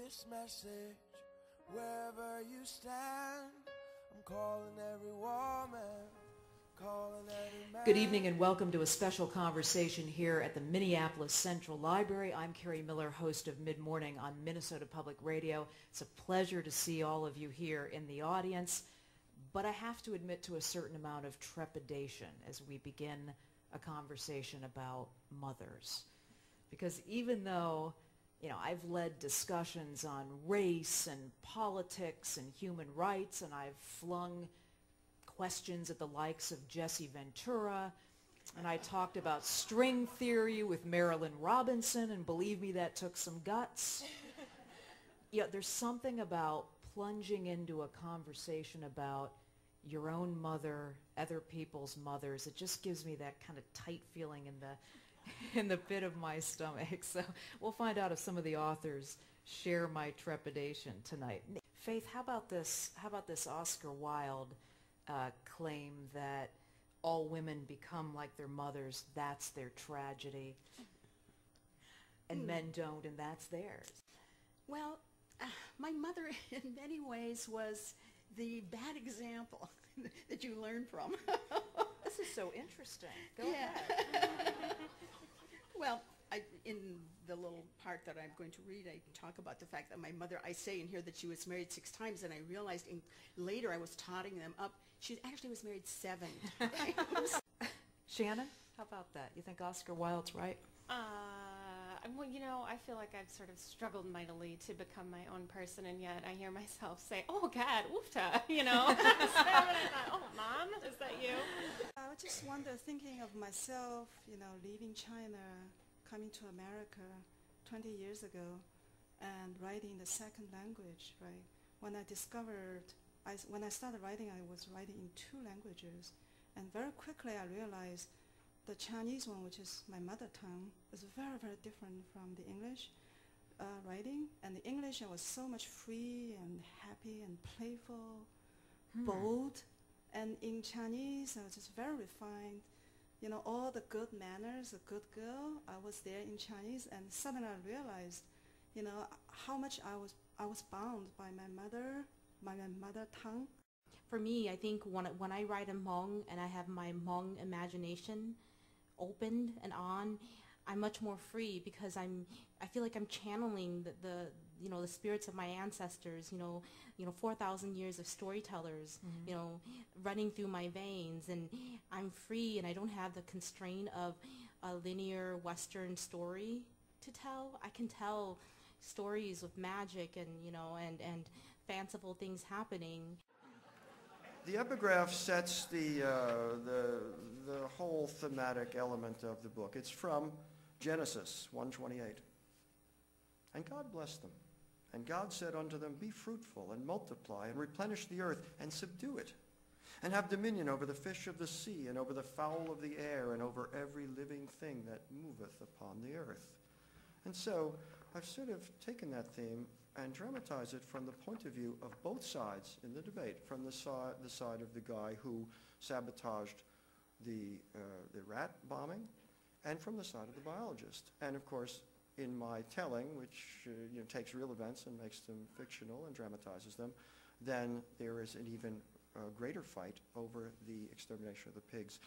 this message wherever you stand. I'm calling every woman, calling every man. Good evening and welcome to a special conversation here at the Minneapolis Central Library. I'm Carrie Miller, host of Mid-Morning on Minnesota Public Radio. It's a pleasure to see all of you here in the audience, but I have to admit to a certain amount of trepidation as we begin a conversation about mothers. Because even though I've led discussions on race and politics and human rights, and I've flung questions at the likes of Jesse Ventura, and I talked about string theory with Marilyn Robinson, and believe me, that took some guts. There's something about plunging into a conversation about your own mother, other people's mothers. It just gives me that kind of tight feeling in the pit of my stomach. So we'll find out if some of the authors share my trepidation tonight. Faith, how about this Oscar Wilde claim that all women become like their mothers, that's their tragedy, and men don't, and that's theirs? Well, my mother in many ways was the bad example that you learn from. This is so interesting. Go ahead. Well, in the little part that I'm going to read, I talk about the fact that my mother, I say in here that she was married 6 times, and I realized later I was totting them up. She actually was married 7 times. Shannon, how about that? You think Oscar Wilde's right? Well, I feel like I've sort of struggled mightily to become my own person, and yet I hear myself say, "Oh God, oofta," And I thought, "Oh, Mom, is that you?" I just wonder, thinking of myself, leaving China, coming to America 20 years ago, and writing the second language, right? When I started writing, I was writing in 2 languages, and very quickly I realized the Chinese one, which is my mother tongue, is very, very different from the English writing. And the English, I was so much free and happy and playful, bold. And in Chinese, I was just very refined. All the good manners, a good girl, I was there in Chinese. And suddenly I realized, how much I was bound by my mother tongue. For me, I think when I write in Hmong and I have my Hmong imagination opened and on, I'm much more free because I feel like I'm channeling the spirits of my ancestors, 4,000 years of storytellers, running through my veins, and I'm free and I don't have the constraint of a linear Western story to tell. I can tell stories with magic and and fanciful things happening. The epigraph sets the whole thematic element of the book. It's from Genesis 1:28. And God blessed them. And God said unto them, Be fruitful and multiply and replenish the earth and subdue it, and have dominion over the fish of the sea and over the fowl of the air and over every living thing that moveth upon the earth. And so I've sort of taken that theme and dramatize it from the point of view of both sides in the debate, from the side of the guy who sabotaged the rat bombing, and from the side of the biologist. And of course, in my telling, which takes real events and makes them fictional and dramatizes them, then there is an even greater fight over the extermination of the pigs.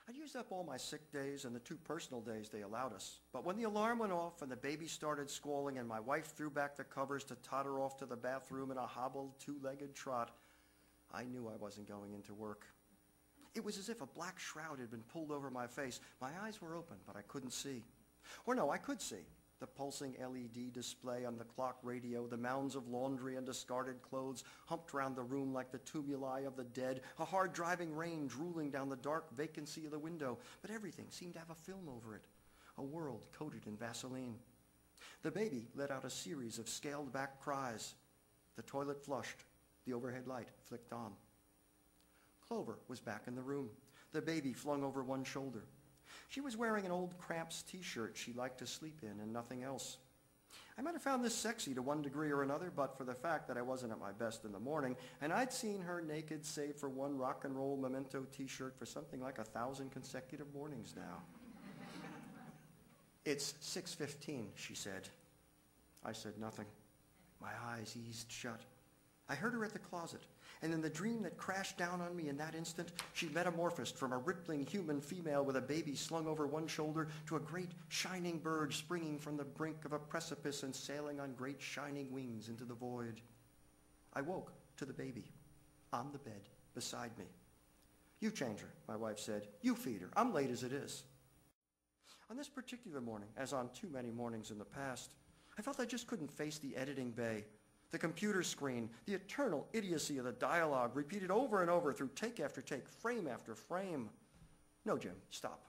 I used up all my sick days and the 2 personal days they allowed us. But when the alarm went off and the baby started squalling and my wife threw back the covers to totter off to the bathroom in a hobbled 2-legged trot, I knew I wasn't going into work. It was as if a black shroud had been pulled over my face. My eyes were open, but I couldn't see. Or no, I could see. The pulsing LED display on the clock radio, the mounds of laundry and discarded clothes humped round the room like the tumuli of the dead, a hard driving rain drooling down the dark vacancy of the window. But everything seemed to have a film over it, a world coated in Vaseline. The baby let out a series of scaled back cries. The toilet flushed. The overhead light flicked on. Clover was back in the room, the baby flung over one shoulder. She was wearing an old Cramps t-shirt she liked to sleep in and nothing else. I might have found this sexy to one degree or another, but for the fact that I wasn't at my best in the morning, and I'd seen her naked save for one rock and roll Memento t-shirt for something like 1,000 consecutive mornings now. It's 6:15, she said. I said nothing. My eyes eased shut. I heard her at the closet, and in the dream that crashed down on me in that instant, she metamorphosed from a rippling human female with a baby slung over one shoulder to a great shining bird springing from the brink of a precipice and sailing on great shining wings into the void. I woke to the baby on the bed beside me. You change her, my wife said. You feed her. I'm late as it is. On this particular morning, as on too many mornings in the past, I felt I just couldn't face the editing bay, the computer screen, the eternal idiocy of the dialogue repeated over and over through take after take, frame after frame. No, Jim, stop.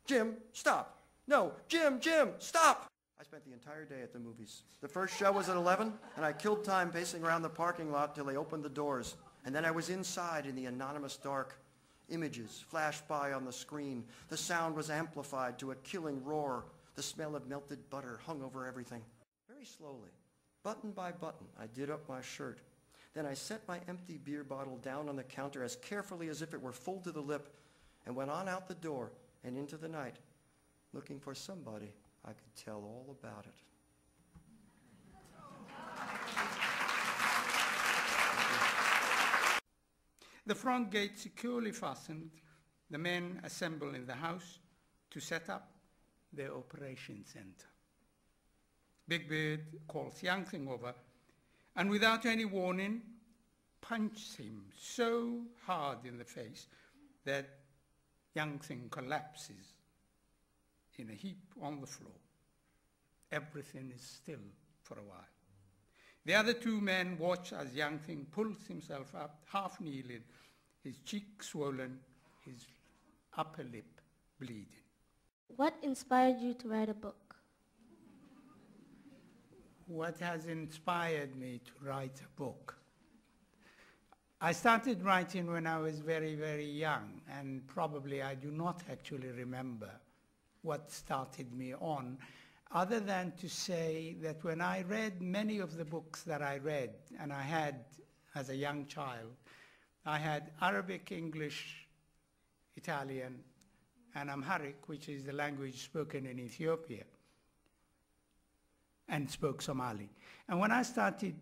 Jim, stop. No, Jim, stop. I spent the entire day at the movies. The first show was at 11, and I killed time pacing around the parking lot till they opened the doors. And then I was inside in the anonymous dark. Images flashed by on the screen. The sound was amplified to a killing roar. The smell of melted butter hung over everything. Very slowly, button by button, I did up my shirt. Then I set my empty beer bottle down on the counter as carefully as if it were full to the lip and went on out the door and into the night, looking for somebody I could tell all about it. The front gate securely fastened, the men assemble in the house to set up their operation center. Big Bird calls Yang Thing over and without any warning punches him so hard in the face that Yang Thing collapses in a heap on the floor. Everything is still for a while. The other two men watch as Yang Thing pulls himself up, half kneeling, his cheek swollen, his upper lip bleeding. What inspired you to write a book? What has inspired me to write a book? I started writing when I was very, very young, and probably I do not actually remember what started me on, other than to say that when I read many of the books that I read, and I had as a young child, I had Arabic, English, Italian, and Amharic, which is the language spoken in Ethiopia, and spoke Somali. And when I started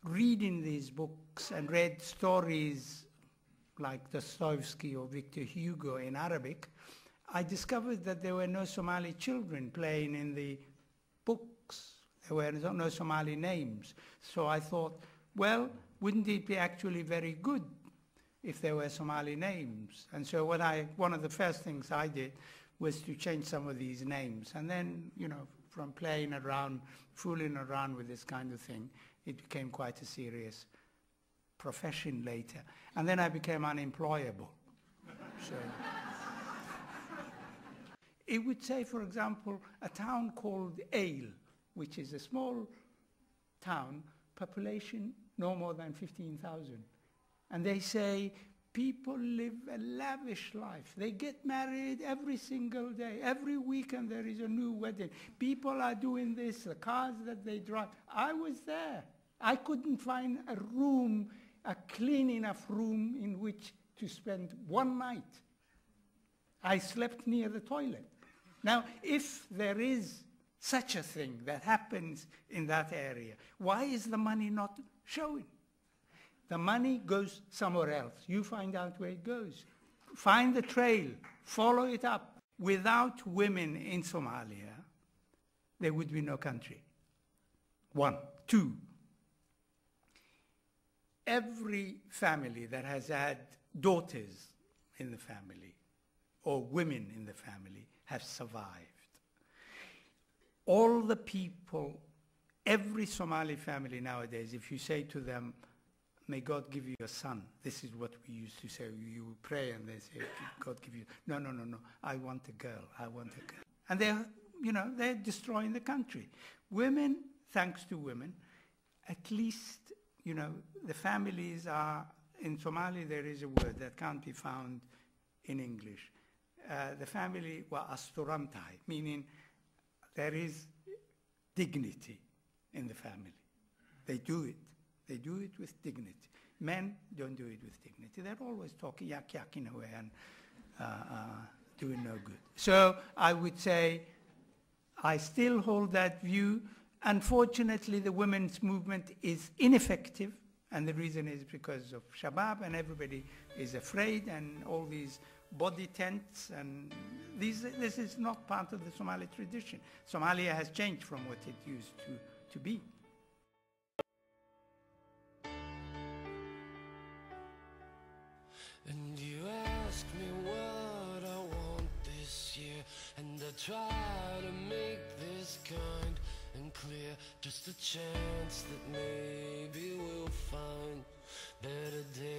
reading these books and read stories like Dostoevsky or Victor Hugo in Arabic, I discovered that there were no Somali children playing in the books. There were no Somali names. So I thought, well, wouldn't it be actually very good if there were Somali names? And so one of the first things I did was to change some of these names. And then, from playing around, fooling around with this kind of thing, it became quite a serious profession later. And then I became unemployable. So it would say, for example, a town called Ale, which is a small town, population no more than 15,000. And they say people live a lavish life. They get married every single day. Every weekend there is a new wedding. People are doing this, the cars that they drive. I was there. I couldn't find a room, a clean enough room in which to spend one night. I slept near the toilet. Now, if there is such a thing that happens in that area, why is the money not showing? The money goes somewhere else. You find out where it goes. Find the trail, follow it up. Without women in Somalia, there would be no country. 1. 2, every family that has had daughters in the family or women in the family have survived. All the people, every Somali family nowadays, if you say to them, may God give you a son, this is what we used to say. You pray and they say, God give you, no, I want a girl, I want a girl. And they're destroying the country. Women, thanks to women, at least, the families are, in Somali there is a word that can't be found in English. The family were asturantai, meaning there is dignity in the family. They do it. They do it with dignity. Men don't do it with dignity. They're always talking yak in a way and doing no good. So I would say I still hold that view, unfortunately, the women's movement is ineffective, and the reason is because of Shabab, and everybody is afraid, and all these body tents, and this is not part of the Somali tradition. Somalia has changed from what it used to be. And you ask me what I want this year, and I try to make this kind and clear, just a chance that maybe we'll find better days.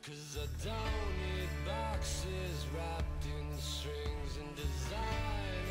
'Cause I don't need boxes wrapped in strings and desire